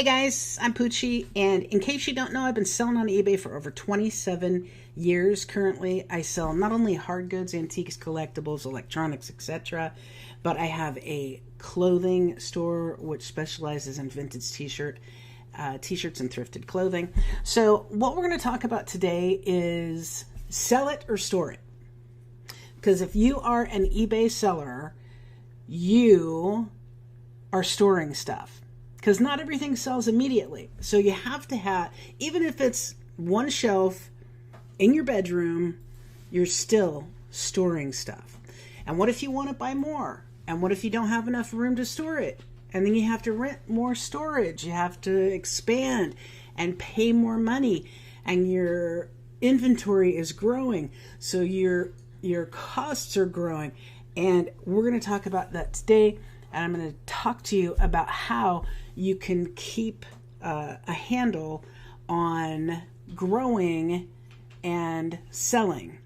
Hey guys, I'm Poochie, and in case you don't know, I've been selling on eBay for over 27 years. Currently, I sell not only hard goods, antiques, collectibles, electronics, etc., but I have a clothing store which specializes in vintage t-shirts and thrifted clothing. So what we're going to talk about today is sell it or store it. Because if you are an eBay seller, you are storing stuff. Because not everything sells immediately. So you have to have, even if it's one shelf in your bedroom, you're still storing stuff. And what if you want to buy more? And what if you don't have enough room to store it? And then you have to rent more storage. You have to expand and pay more money. And your inventory is growing. So your costs are growing. And we're going to talk about that today. And I'm going to talk to you about how you can keep a handle on growing and selling.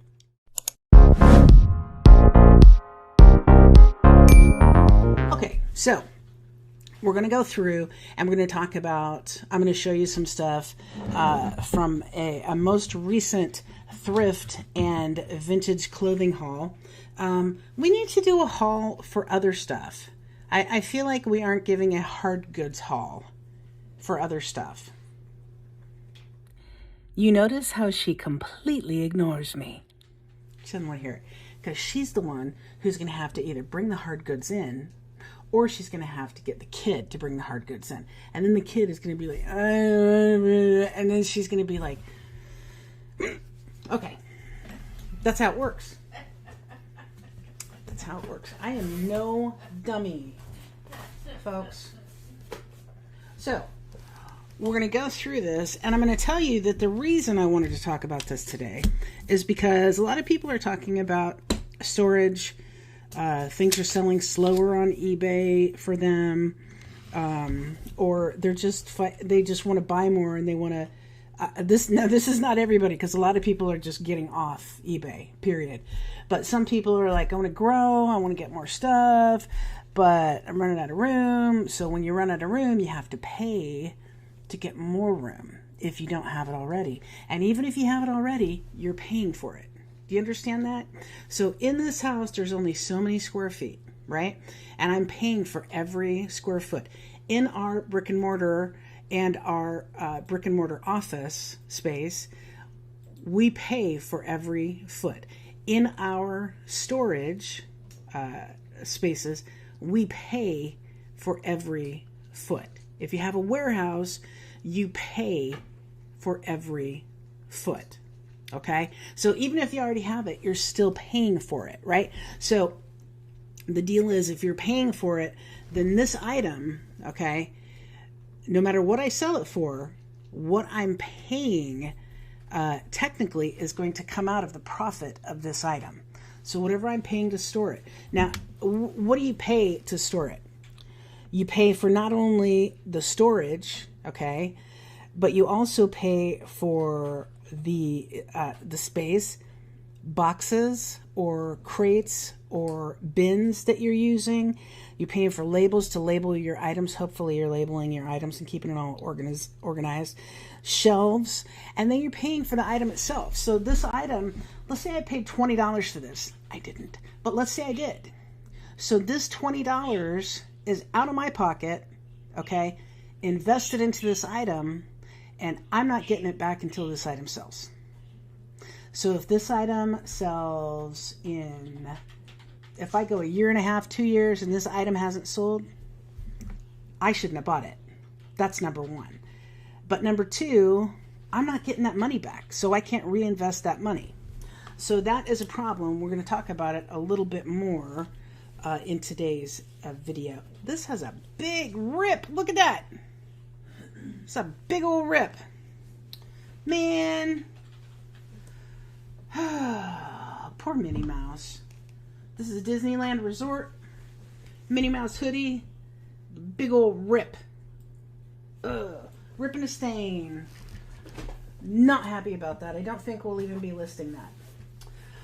Okay, so we're going to go through and we're going to talk about, I'm going to show you some stuff from a most recent thrift and vintage clothing haul. We need to do a haul for other stuff. I feel like we aren't giving a hard goods haul for other stuff. You notice how she completely ignores me. She doesn't want to hear it. Because she's the one who's going to have to either bring the hard goods in, or she's going to have to get the kid to bring the hard goods in. And then the kid is going to be like, and then she's going to be like, okay. That's how it works. That's how it works. I am no dummy, folks. So, we're going to go through this, and I'm going to tell you that the reason I wanted to talk about this today is because a lot of people are talking about storage. Things are selling slower on eBay for them, or they just want to buy more and they want to. This is not everybody, because a lot of people are just getting off eBay, period. But some people are like, I want to grow, I want to get more stuff, but I'm running out of room. So when you run out of room, you have to pay to get more room if you don't have it already. And even if you have it already, you're paying for it. Do you understand that? So in this house, there's only so many square feet, right? And I'm paying for every square foot. In our brick and mortar and our brick and mortar office space, we pay for every foot. In our storage spaces, we pay for every foot. If you have a warehouse, you pay for every foot. Okay? So even if you already have it, you're still paying for it, right? So the deal is, if you're paying for it, then this item, okay, no matter what I sell it for, what I'm paying technically is going to come out of the profit of this item. So whatever I'm paying to store it. Now, what do you pay to store it? You pay for not only the storage, okay, but you also pay for the space, boxes or crates or bins that you're using. You're paying for labels to label your items. Hopefully you're labeling your items and keeping it all organized. Shelves. And then you're paying for the item itself. So this item, let's say I paid $20 for this. I didn't. But let's say I did. So this $20 is out of my pocket, okay, invested into this item, and I'm not getting it back until this item sells. So if this item sells in, if I go a year and a half, 2 years, and this item hasn't sold, I shouldn't have bought it. That's number one. But number two, I'm not getting that money back, so I can't reinvest that money. So that is a problem. We're going to talk about it a little bit more in today's video. This has a big rip. Look at that. It's a big old rip. Man. Poor Minnie Mouse. This is a Disneyland resort. Minnie Mouse hoodie. Big old rip. Rip and a stain. Not happy about that. I don't think we'll even be listing that.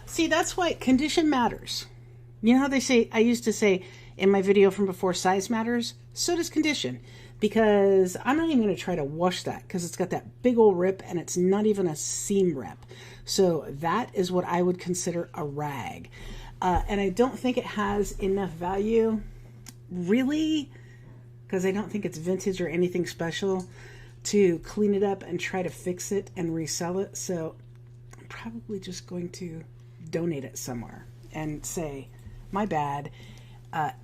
See, that's why condition matters. You know how they say, I used to say in my video from before, size matters? So does condition. because I'm not even going to try to wash that because it's got that big old rip and it's not even a seam rip. So that is what I would consider a rag. And I don't think it has enough value, really, because I don't think it's vintage or anything special to clean it up and try to fix it and resell it. So I'm probably just going to donate it somewhere and say, my bad.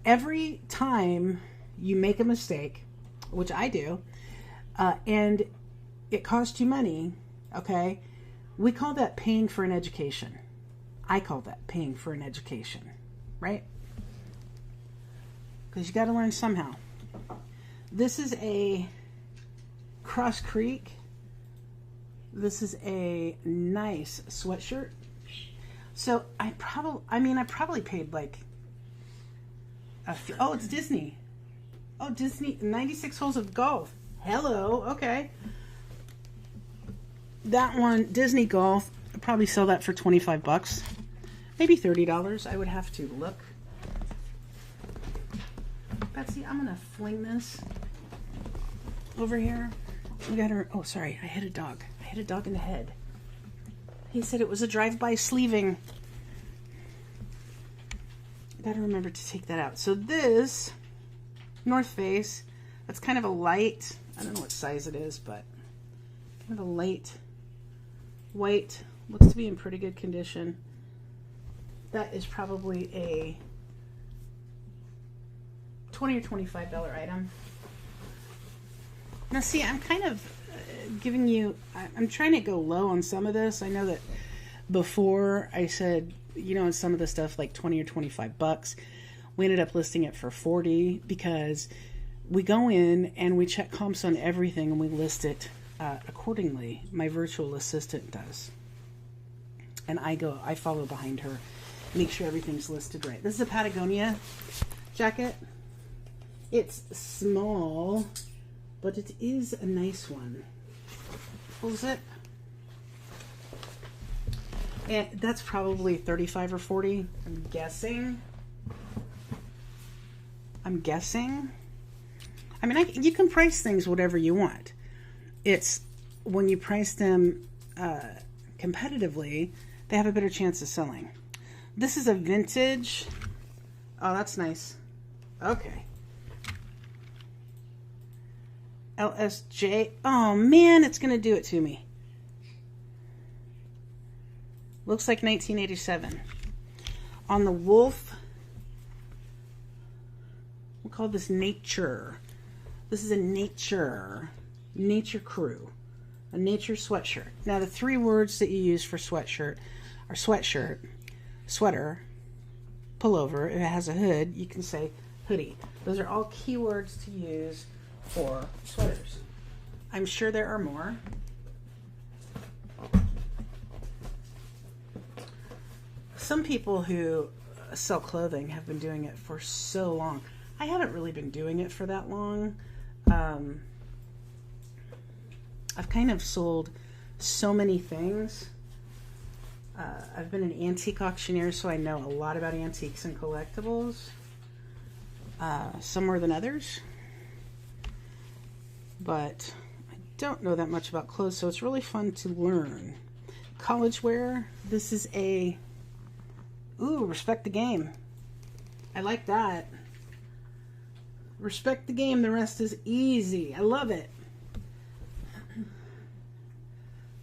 Every time you make a mistake, which I do, and it costs you money, okay, we call that paying for an education. I call that paying for an education, right? Because you got to learn somehow. This is a Cross Creek. This is a nice sweatshirt. So I probably paid like oh, it's Disney. Oh, Disney, 96 holes of golf. Hello, okay. That one, Disney Golf, I'd probably sell that for 25 bucks. Maybe $30. I would have to look. Betsy, I'm going to fling this over here. We got her. Oh, sorry. I hit a dog. I hit a dog in the head. He said it was a drive-by sleeving. Gotta remember to take that out. So this North Face, that's kind of a light, I don't know what size it is, but kind of a light white, looks to be in pretty good condition. That is probably a $20 or $25 item. Now see, I'm kind of giving you, I'm trying to go low on some of this. I know that before I said, you know, some of the stuff like 20 or 25 bucks. We ended up listing it for 40 because we go in and we check comps on everything and we list it accordingly. My virtual assistant does. And I follow behind her, make sure everything's listed right. This is a Patagonia jacket. It's small, but it is a nice one. Full zip. And that's probably 35 or 40, I'm guessing. I mean, you can price things whatever you want. It's when you price them competitively, they have a better chance of selling. This is a vintage. Oh, that's nice. Okay. LSJ. Oh, man, it's going to do it to me. Looks like 1987. On the wolf, we'll call this Nature. This is a Nature Crew, a Nature sweatshirt. Now the three words that you use for sweatshirt are sweatshirt, sweater, pullover. If it has a hood, you can say hoodie. Those are all keywords to use for sweaters. I'm sure there are more. Some people who sell clothing have been doing it for so long. I haven't really been doing it for that long. I've kind of sold so many things. I've been an antique auctioneer, so I know a lot about antiques and collectibles. Some more than others. But I don't know that much about clothes, so it's really fun to learn. College wear. This is a... Ooh, respect the game. I like that. Respect the game. The rest is easy. I love it.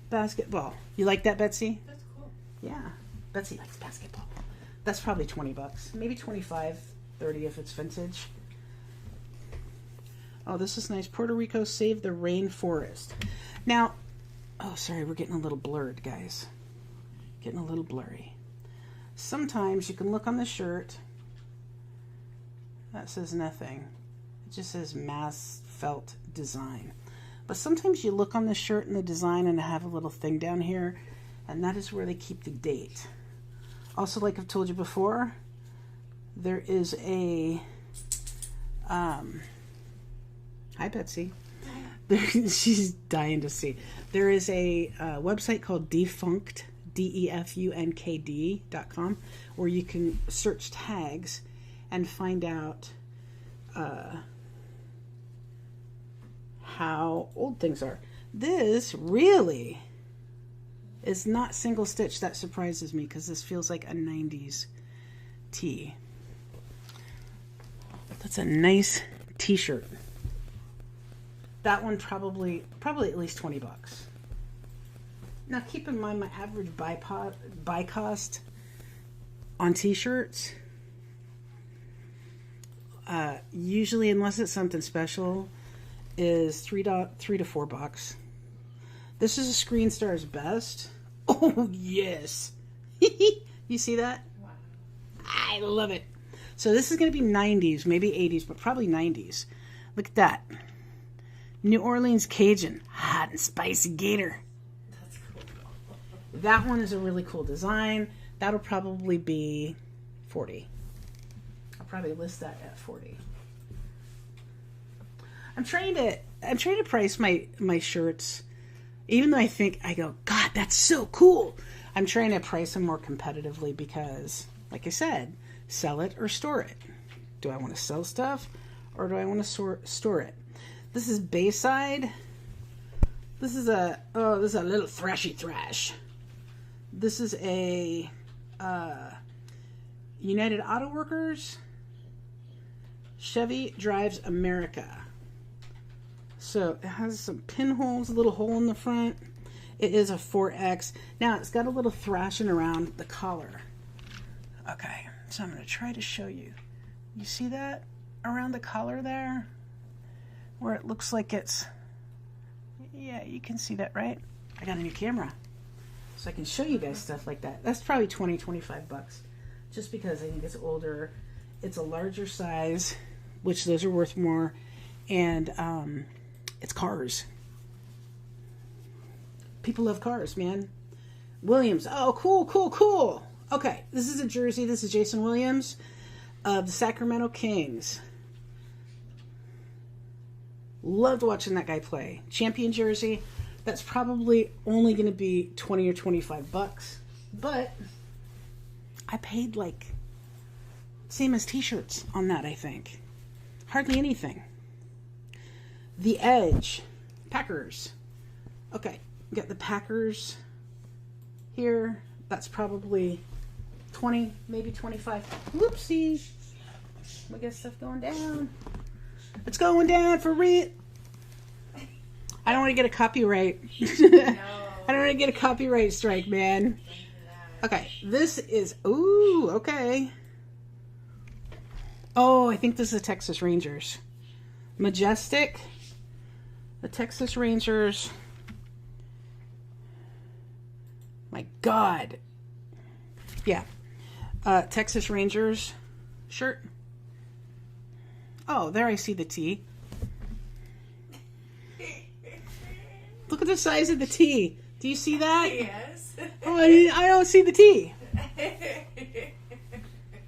Basketball. You like that, Betsy? That's cool. Yeah. Betsy likes basketball. That's probably 20 bucks. Maybe 25, 30 if it's vintage. Oh, this is nice. Puerto Rico Save the Rainforest. Now, oh, sorry, we're getting a little blurred, guys. Getting a little blurry. Sometimes you can look on the shirt. That says nothing. It just says mass felt design. But sometimes you look on the shirt and the design and I have a little thing down here, and that is where they keep the date. Also, like I've told you before, there is a hi Betsy. She's dying to see. There is a website called Defunct, DEFUNKD.com, where you can search tags and find out how old things are. This really is not single stitch. That surprises me because this feels like a 90s tee. That's a nice t-shirt. That one probably at least 20 bucks. Now keep in mind my average buy cost on t-shirts, usually, unless it's something special, is $3 to $4. This is a Screen Star's Best. Oh yes. You see that? Wow. I love it. So this is going to be 90s, maybe 80s, but probably 90s. Look at that. New Orleans Cajun, hot and spicy gator. That's cool. That one is a really cool design. That'll probably be 40. I'll probably list that at 40. I'm trying to price my shirts, even though I go, God, that's so cool. I'm trying to price them more competitively because, like I said, sell it or store it. Do I want to sell stuff or do I want to store it? This is Bayside. This is a little thrashy thrash. This is a United Auto Workers. Chevy Drives America. So it has some pinholes, a little hole in the front. It is a 4X. Now it's got a little thrashing around the collar. Okay, so I'm going to try to show you. You see that around the collar there? Where it looks like it's... Yeah, you can see that, right? I got a new camera. So I can show you guys stuff like that. That's probably 20, 25 bucks. Just because I think it's older. It's a larger size, which those are worth more. And it's cars. People love cars, man. Williams. Oh, cool, cool, cool. Okay, this is a jersey. This is Jason Williams of the Sacramento Kings. Loved watching that guy play. Champion jersey. That's probably only going to be 20 or 25 bucks. But I paid like same as t-shirts on that, I think. Hardly anything. The Edge. Packers. Okay, we got the Packers here. That's probably 20, maybe 25. Whoopsie. We got stuff going down. It's going down for real. I don't want to get a copyright. No. I don't want to get a copyright strike, man. Okay, this is... Ooh, okay. Oh, I think this is the Texas Rangers. Majestic. The Texas Rangers. My God. Yeah. Texas Rangers shirt. Oh, there I see the T. Look at the size of the T. Do you see that? Yes. Oh, I don't see the T.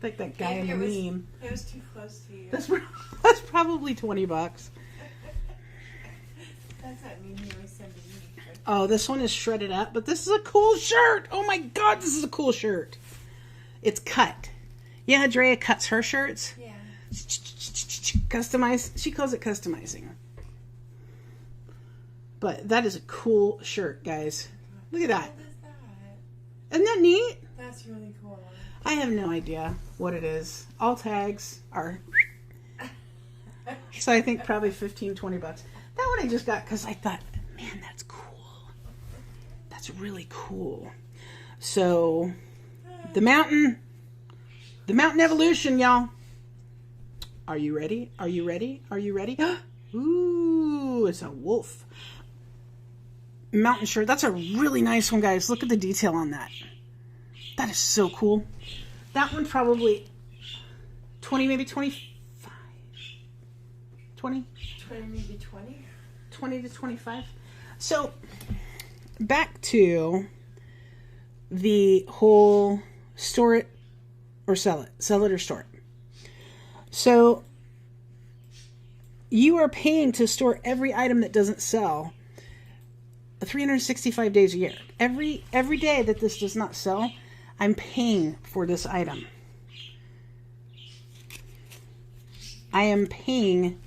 Like that guy in the meme. It was too close to you. That's probably 20 bucks. That's that meme you always send to me. Oh, this one is shredded up, but this is a cool shirt. Oh my God, this is a cool shirt. It's cut. Yeah, Drea cuts her shirts. Yeah. Customize. She calls it customizing. But that is a cool shirt, guys. Look at that. What is that? Isn't that neat? That's really cool. I have no idea what it is. All tags are... So I think probably 15, 20 bucks. That one I just got because I thought, man, that's cool. That's really cool. So, the mountain evolution, y'all. Are you ready? Are you ready? Are you ready? Ooh, it's a wolf. Mountain shirt. That's a really nice one, guys. Look at the detail on that. That is so cool. That one probably 20, maybe 25. 20? 20, maybe 20? 20 to 25. So, back to the whole store it or sell it. Sell it or store it. So, you are paying to store every item that doesn't sell 365 days a year. Every day that this does not sell, I'm paying for this item. I am paying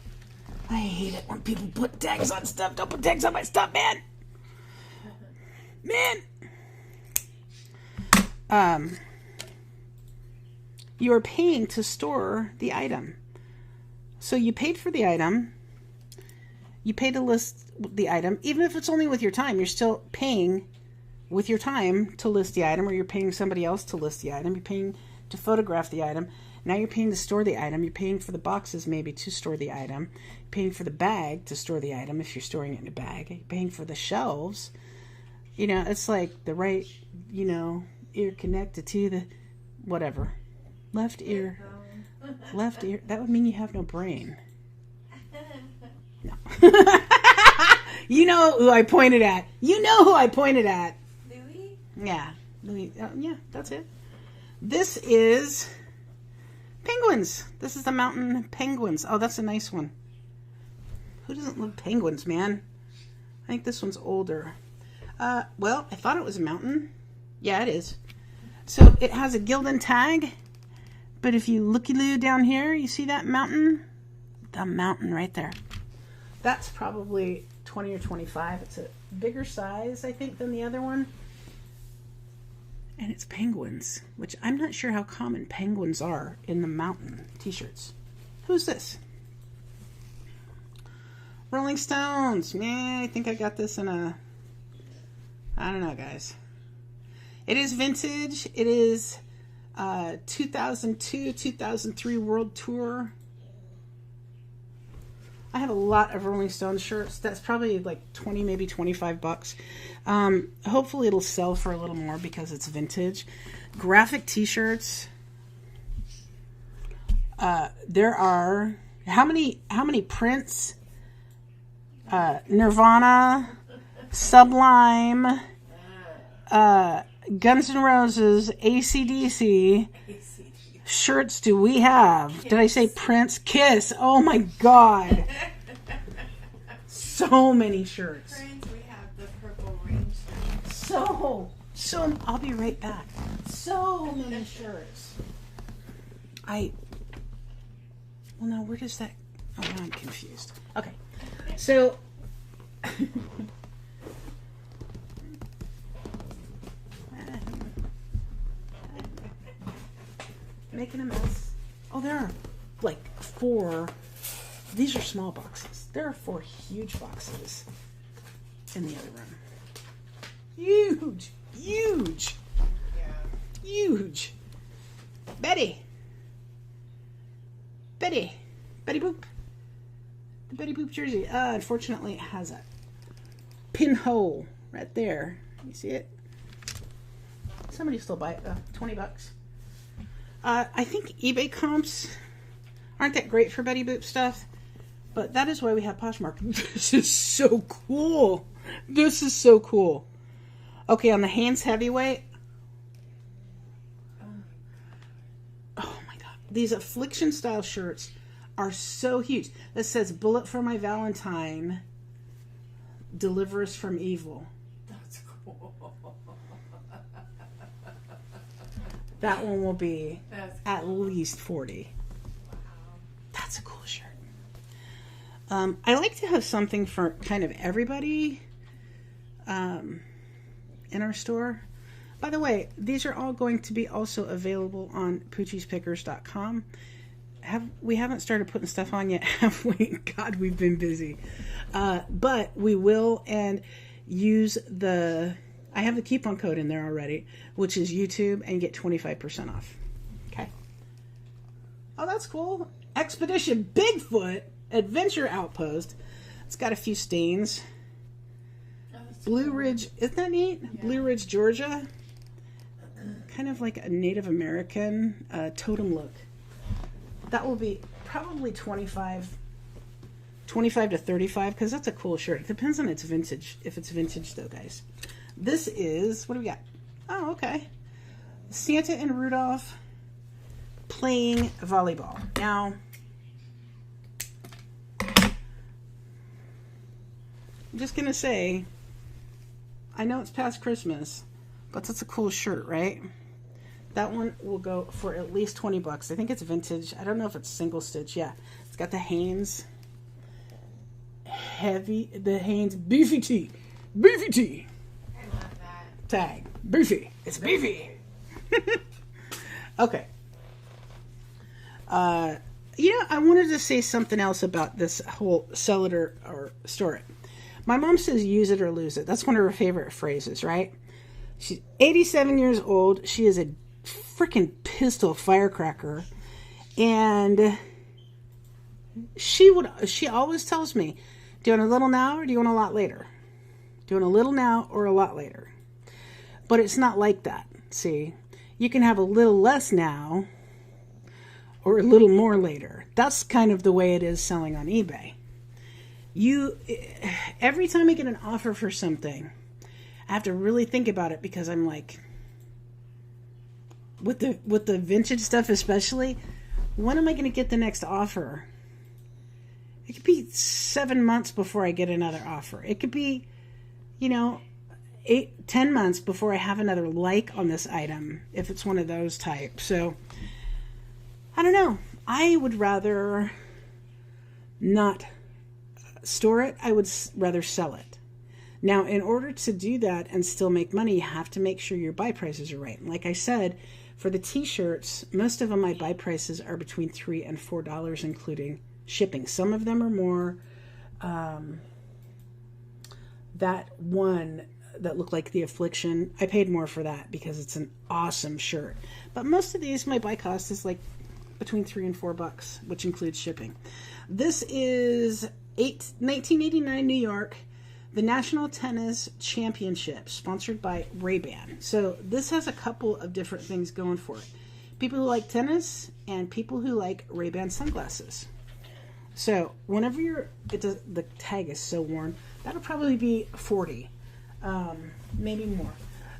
I hate it when people put tags on stuff. Don't put tags on my stuff, man. Man. You are paying to store the item. So you paid for the item. You pay to list the item. Even if it's only with your time, you're still paying with your time to list the item, or you're paying somebody else to list the item. You're paying to photograph the item. Now you're paying to store the item. You're paying for the boxes maybe to store the item. You're paying for the bag to store the item if you're storing it in a bag. You're paying for the shelves. You know, it's like the right, you know, ear connected to the whatever. Left ear. Left ear. That would mean you have no brain. No. You know who I pointed at. You know who I pointed at. Louis? Yeah. Louis. Yeah, that's it. This is penguins. This is the mountain penguins. Oh, that's a nice one. Who doesn't love penguins, man? I think this one's older. Well, I thought it was a mountain. Yeah, it is. So it has a Gildan tag. But if you looky-loo down here, you see that mountain? The mountain right there. That's probably 20 or 25. It's a bigger size, I think, than the other one. And it's penguins, which I'm not sure how common penguins are in the mountain t-shirts. Who's this? Rolling Stones. Man, I think I got this in a... I don't know, guys. It is vintage. It is 2002, 2003 World Tour. I have a lot of Rolling Stones shirts. That's probably like 20, maybe 25 bucks. Hopefully it'll sell for a little more because it's vintage. Graphic t-shirts. There are how many Prince, Nirvana, Sublime, Guns N' Roses, AC/DC shirts do we have? Kiss. Did I say Prince? Kiss. Oh my God. So many shirts. Prince, we have the Purple Rain shirt. So, I'll be right back. So many shirts. Well, now where does that, oh, now I'm confused. Okay. So, making a mess. Oh, there are like 4. These are small boxes. There are 4 huge boxes in the other room. Huge. Huge. Yeah. Huge. Betty Boop. The Betty Boop jersey. Unfortunately, it has a pinhole right there. You see it? Somebody still buy it though. 20 bucks. I think eBay comps aren't that great for Betty Boop stuff, but that is why we have Poshmark. This is so cool. This is so cool. Okay, on the Hanes Heavyweight. Oh my God. These Affliction style shirts are so huge. This says, "Bullet for my Valentine. Deliver us from evil." That's cool. That one will be at least 40. Wow. That's a cool shirt. I like to have something for kind of everybody in our store. By the way, these are all going to be also available on poochiespickers.com. We haven't started putting stuff on yet, have we? God, we've been busy. But we will, and use I have the coupon code in there already, which is YouTube, and get 25% off. Okay. Oh, that's cool. Expedition Bigfoot Adventure Outpost. It's got a few stains. Blue Ridge, isn't that neat? Yeah. Blue Ridge, Georgia. Kind of like a Native American totem look. That will be probably 25 to 35, because that's a cool shirt. It depends on its vintage, if it's vintage though, guys. This is, what do we got? Oh, okay. Santa and Rudolph playing volleyball. Now, I'm just going to say, I know it's past Christmas, but that's a cool shirt, right? That one will go for at least 20 bucks. I think it's vintage. I don't know if it's single stitch. Yeah, it's got the Hanes the Hanes beefy tee. Beefy tee. I love that. Tag. Beefy. It's beefy. Okay. I wanted to say something else about this whole sell it or store it. My mom says use it or lose it. That's one of her favorite phrases, right? She's 87 years old. She is a freaking pistol firecracker. And she always tells me, do you want a little now or do you want a lot later? Do you want a little now or a lot later? But it's not like that. See, you can have a little less now or a little more later. That's kind of the way it is selling on eBay. Every time I get an offer for something, I have to really think about it, because I'm like, with the vintage stuff especially, when am I going to get the next offer? It could be 7 months before I get another offer. It could be, 8-10 months before I have another like on this item, if it's one of those types. So I don't know. I would rather not store it. I would rather sell it. Now, in order to do that and still make money, you have to make sure your buy prices are right. And like I said, for the t-shirts, most of them, my buy prices are between $3 and $4, including shipping. Some of them are more. That one that looked like the Affliction, I paid more for that because it's an awesome shirt. But most of these, my buy cost is like between $3 and $4, which includes shipping. This is 1989 New York, the National Tennis Championship, sponsored by Ray-Ban. So this has a couple of different things going for it. People who like tennis and people who like Ray-Ban sunglasses. So whenever the tag is so worn, that'll probably be 40, maybe more.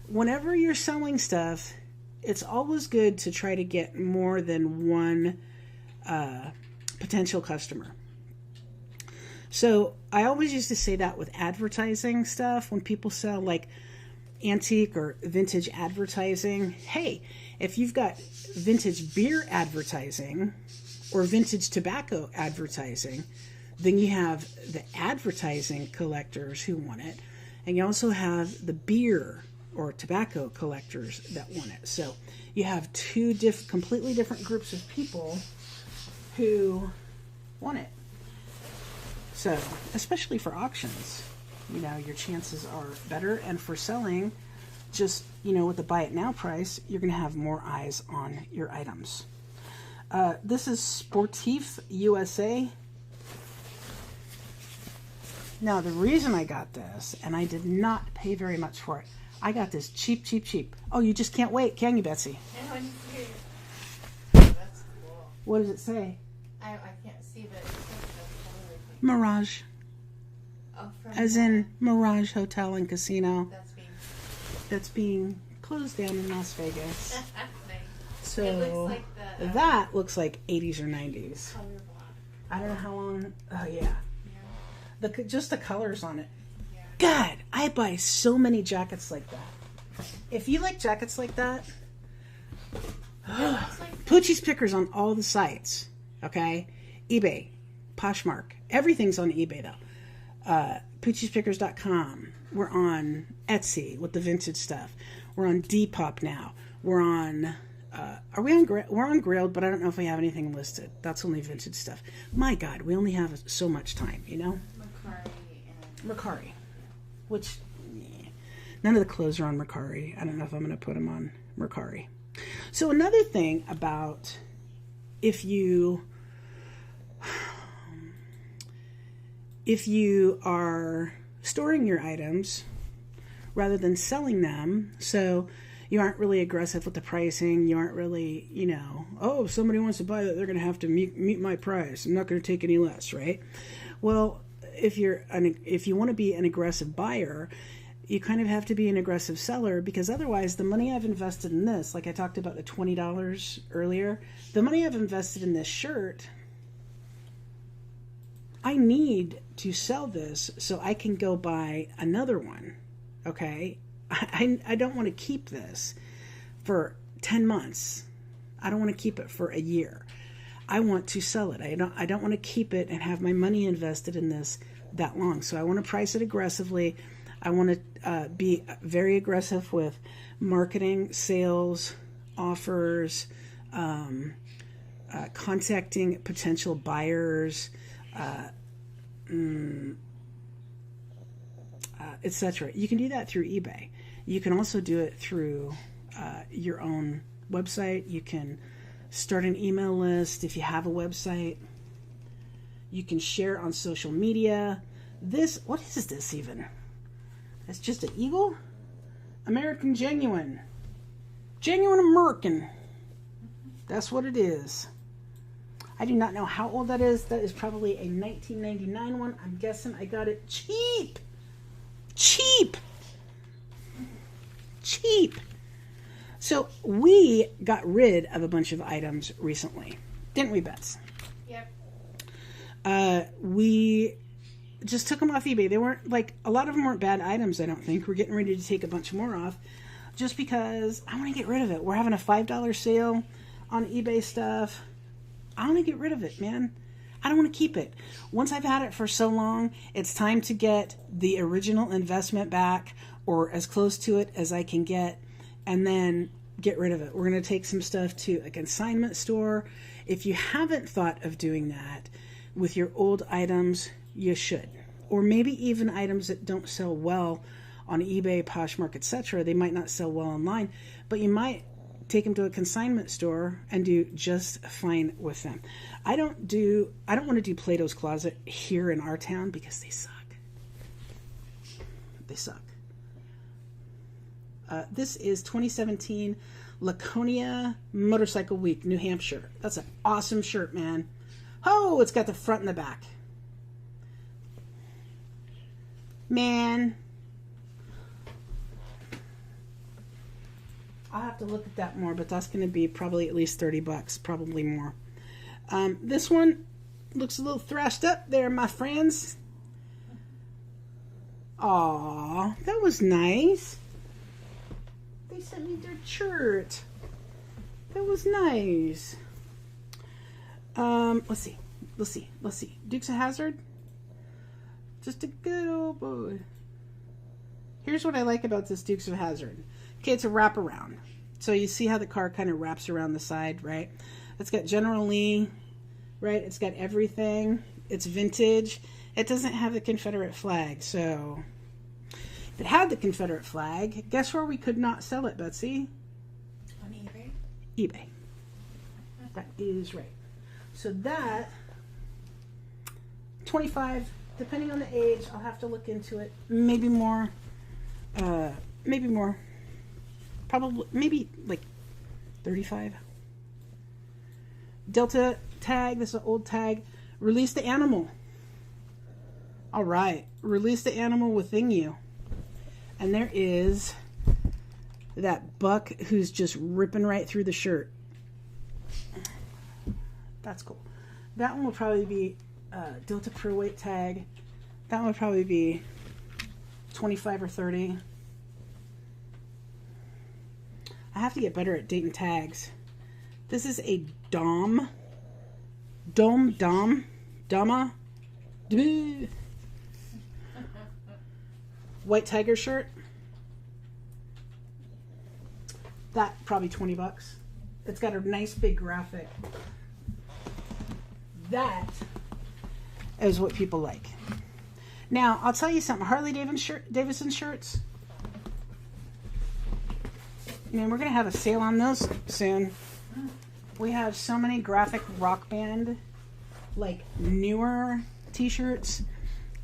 Whenever you're selling stuff, it's always good to try to get more than one potential customer. So I always used to say that with advertising stuff, when people sell like antique or vintage advertising. Hey, if you've got vintage beer advertising or vintage tobacco advertising, then you have the advertising collectors who want it, and you also have the beer or tobacco collectors that want it. So you have two completely different groups of people who want it. So, especially for auctions, your chances are better. And for selling, just, with the buy it now price, you're going to have more eyes on your items. This is Sportif USA. Now, the reason I got this, and I did not pay very much for it, I got this cheap. Oh, you just can't wait, can you, Betsy? I want to see it. Oh, that's cool. What does it say? I can't see, but it says the Mirage. Oh, As in Mirage Hotel and Casino. That's being closed down in Las Vegas. nice. So it looks like that looks like 80s or 90s. color block. I don't know how long. Oh yeah. Yeah. Just the colors on it. Yeah. God, I buy so many jackets like that. If you like jackets like that, Poochie's Pickers on all the sites. Okay, eBay, Poshmark, everything's on eBay though. Poochie'sPickers.com. We're on Etsy with the vintage stuff. We're on Depop now. We're on. We're on Grailed, but I don't know if we have anything listed. That's only vintage stuff. My God, we only have so much time, Mercari, which none of the clothes are on Mercari. I don't know if I'm going to put them on Mercari. So another thing about if you are storing your items rather than selling them, so you aren't really aggressive with the pricing. You aren't really, oh, if somebody wants to buy that, they're going to have to meet my price. I'm not going to take any less, right? Well, if you want to be an aggressive buyer, you kind of have to be an aggressive seller, because otherwise the money I've invested in this, like I talked about the $20 earlier, the money I've invested in this shirt, I need to sell this so I can go buy another one, okay? I don't want to keep this for 10 months. I don't want to keep it for a year. I want to sell it. I don't want to keep it and have my money invested in this that long. So I want to price it aggressively. I want to be very aggressive with marketing, sales, offers, contacting potential buyers, etc. You can do that through eBay. You can also do it through your own website. You can start an email list if you have a website. You can share on social media. What is this even? It's just an eagle? American Genuine. Genuine American. That's what it is. I do not know how old that is. That is probably a 1999 one. I'm guessing I got it cheap. Cheap. So we got rid of a bunch of items recently. Didn't we, Bets? Yep. We just took them off eBay. They weren't a lot of them weren't bad items, I don't think. We're getting ready to take a bunch more off just because I want to get rid of it. We're having a $5 sale on eBay stuff. I want to get rid of it, man. I don't want to keep it. Once I've had it for so long, it's time to get the original investment back or as close to it as I can get and then get rid of it. We're going to take some stuff to a consignment store. If you haven't thought of doing that with your old items, you should. Or maybe even items that don't sell well on eBay, Poshmark, etc. They might not sell well online, but you might take them to a consignment store and do just fine with them. I don't want to do Plato's Closet here in our town because they suck. They suck. This is 2017 Laconia Motorcycle Week, New Hampshire. That's an awesome shirt, man. Oh, it's got the front and the back. Man. I'll have to look at that more, but that's going to be probably at least $30, probably more. This one looks a little thrashed up there, my friends. Aw, that was nice. They sent me their shirt. That was nice. Let's see. Dukes of Hazzard. Just a good old boy. Here's what I like about this Dukes of Hazzard. Okay, it's a wraparound. So you see how the car kind of wraps around the side, right? It's got General Lee, right? It's got everything. It's vintage. It doesn't have the Confederate flag. So if it had the Confederate flag, guess where we could not sell it, Betsy? On eBay? eBay. That is right. So that, 25, depending on the age, I'll have to look into it. Maybe more. Maybe more. Probably, maybe like 35. Delta tag, this is an old tag. Release the animal. All right, release the animal within you. And there is that buck who's just ripping right through the shirt. That's cool. That one will probably be Delta Pro Weight tag. That one would probably be 25 or 30. I have to get better at dating tags. This is a Dama. White tiger shirt. That probably $20. It's got a nice big graphic. That is what people like. Now, I'll tell you something. Harley Davidson shirts. Man, we're going to have a sale on those soon. We have so many graphic rock band, like newer t-shirts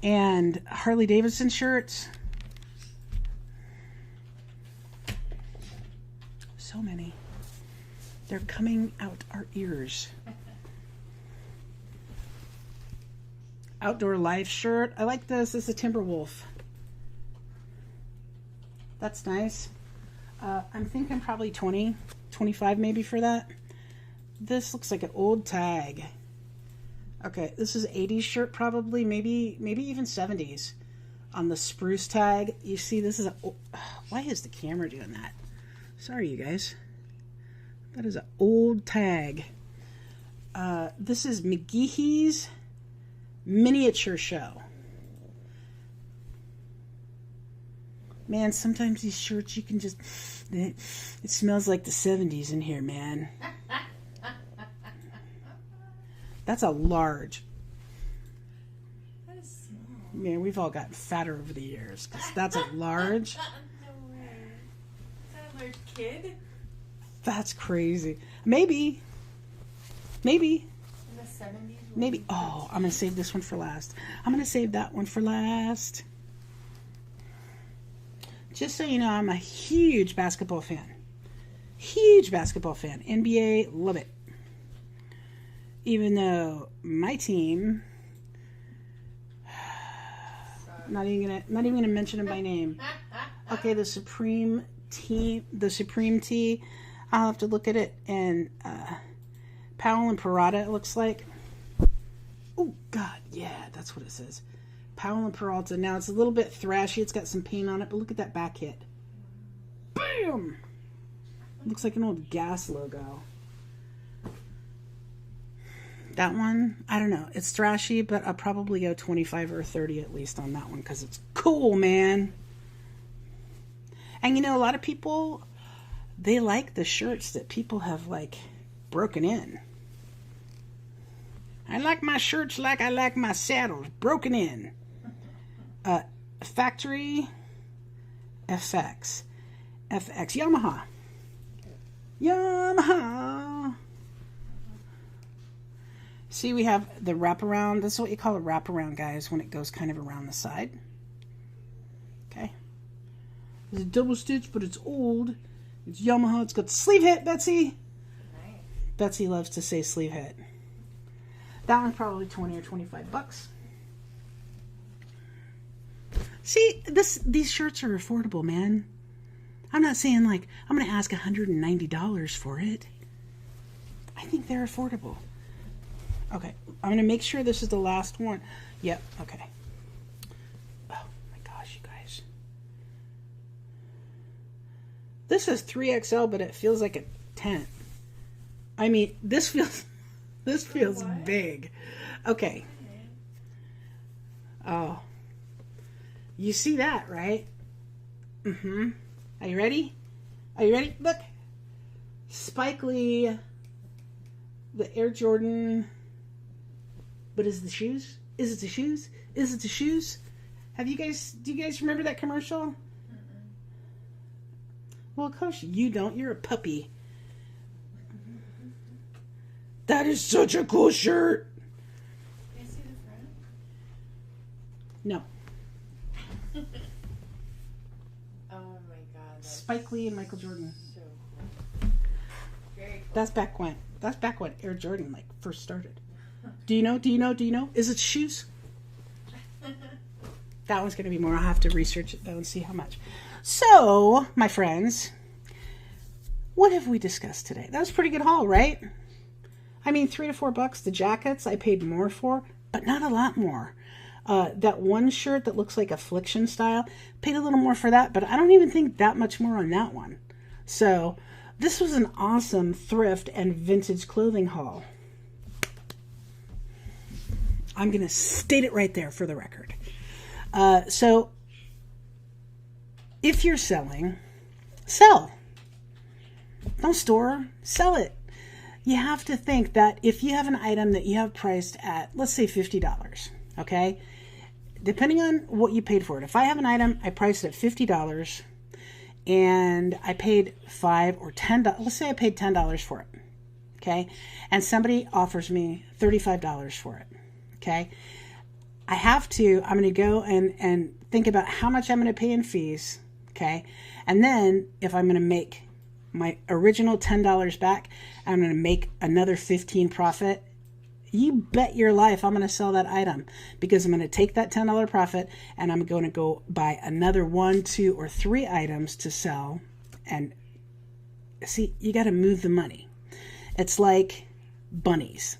and Harley Davidson shirts. So many. They're coming out our ears. Outdoor Life shirt. I like this. This is a Timberwolf. That's nice. I'm thinking probably 20, 25 maybe for that. This looks like an old tag. Okay, this is 80s shirt probably, maybe even 70s. On the spruce tag, you see this is a... Why is the camera doing that? Sorry, you guys. That is an old tag. This is McGeehee's Miniature Show. Man, sometimes these shirts you can just... It smells like the 70s in here, man. That's a large. That is small. Man, we've all gotten fatter over the years. 'Cause that's a large. No way. Is that a large kid? That's crazy. Maybe. Maybe. In the 70s? Maybe. Oh, I'm going to save this one for last. I'm going to save that one for last. Just so you know, I'm a huge basketball fan. Huge basketball fan. NBA, love it. Even though my team, not even gonna mention them by name. Okay, the Supreme Tee. I'll have to look at it. And Powell and Peralta, it looks like. Oh God, yeah, that's what it says. Powell and Peralta. Now it's a little bit thrashy. It's got some paint on it, but look at that back hit. Bam! Looks like an old gas logo. That one, I don't know. It's thrashy, but I'll probably go 25 or 30 at least on that one because it's cool, man. And you know, a lot of people, they like the shirts that people have like broken in. I like my shirts like I like my saddles, broken in. Factory FX. Yamaha. See, we have the wraparound. This is what you call a wraparound, guys, when it goes kind of around the side. Okay. It's a double stitch, but it's old. It's Yamaha. It's got the sleeve hit, Betsy. Nice. Betsy loves to say sleeve hit. That one's probably 20 or 25 bucks. See, these shirts are affordable, man. I'm not saying like I'm going to ask $190 for it. I think they're affordable. Okay, I'm going to make sure this is the last one. Yep, okay. Oh my gosh, you guys. This is 3XL, but it feels like a tent. I mean, this feels big. Okay. Oh. You see that, right? Mm-hmm. Are you ready? Are you ready? Look. Spike Lee. The Air Jordan. But is it the shoes? Is it the shoes? Is it the shoes? Do you guys remember that commercial? Well, of course you don't. You're a puppy. That is such a cool shirt. Can you see the front? No. Oh my god. Spike Lee and Michael Jordan. So cool. Very cool. That's back when Air Jordan like first started. Do you know? Is it shoes? That one's going to be more. I'll have to research it though and see how much. So, my friends, what have we discussed today? That was a pretty good haul, right? I mean, $3 to $4. The jackets I paid more for, but not a lot more. That one shirt that looks like Affliction style, paid a little more for that, but I don't even think that much more on that one. So, this was an awesome thrift and vintage clothing haul. I'm going to state it right there for the record. So, if you're selling, sell. Don't store, sell it. You have to think that if you have an item that you have priced at, let's say $50, okay? Depending on what you paid for it. If I have an item, I priced it at $50 and I paid $5 or $10, let's say I paid $10 for it, okay? And somebody offers me $35 for it, okay? I'm going to go and think about how much I'm going to pay in fees, okay? And then if I'm going to make my original $10 back, I'm going to make another $15 profit. You bet your life I'm going to sell that item because I'm going to take that $10 profit and I'm going to go buy another 1, 2, or 3 items to sell. And see, you got to move the money. It's like bunnies.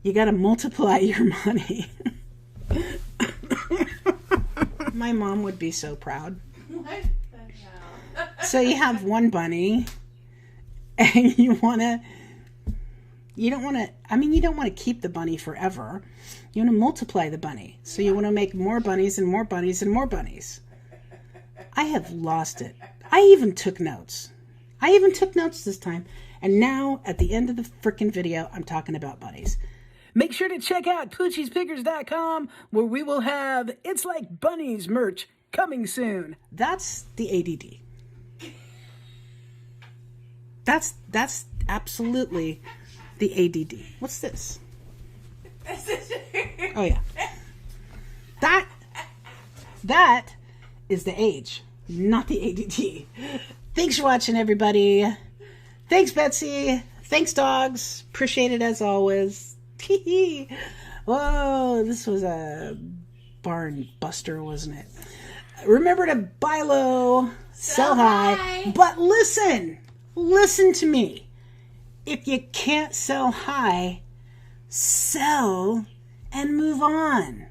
You got to multiply your money. My mom would be so proud. What the hell? So you have one bunny and you want to You don't want to, I mean, you don't want to keep the bunny forever. You want to multiply the bunny. So you want to make more bunnies and more bunnies and more bunnies. I have lost it. I even took notes. I even took notes this time. And now, at the end of the freaking video, I'm talking about bunnies. Make sure to check out Poochie'sPickers.com, where we will have It's Like Bunnies merch coming soon. That's the ADD. That's absolutely the ADD. What's this? Oh yeah. That is the age, not the ADD. Thanks for watching, everybody. Thanks, Betsy. Thanks, dogs. Appreciate it as always. Whoa, this was a barn buster, wasn't it? Remember to buy low, sell high. But listen to me. If you can't sell high, sell and move on.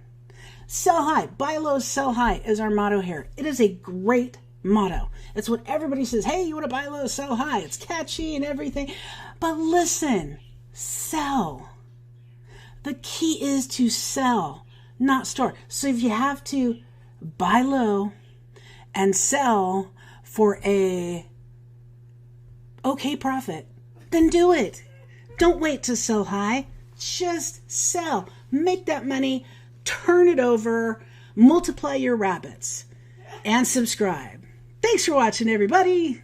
Sell high, buy low, sell high is our motto here. It is a great motto. It's what everybody says. Hey, you want to buy low, sell high. It's catchy and everything. But listen, sell. The key is to sell, not store. So if you have to buy low and sell for a okay profit, then do it. Don't wait to sell high. Just sell. Make that money. Turn it over. Multiply your rabbits. And subscribe. Thanks for watching, everybody.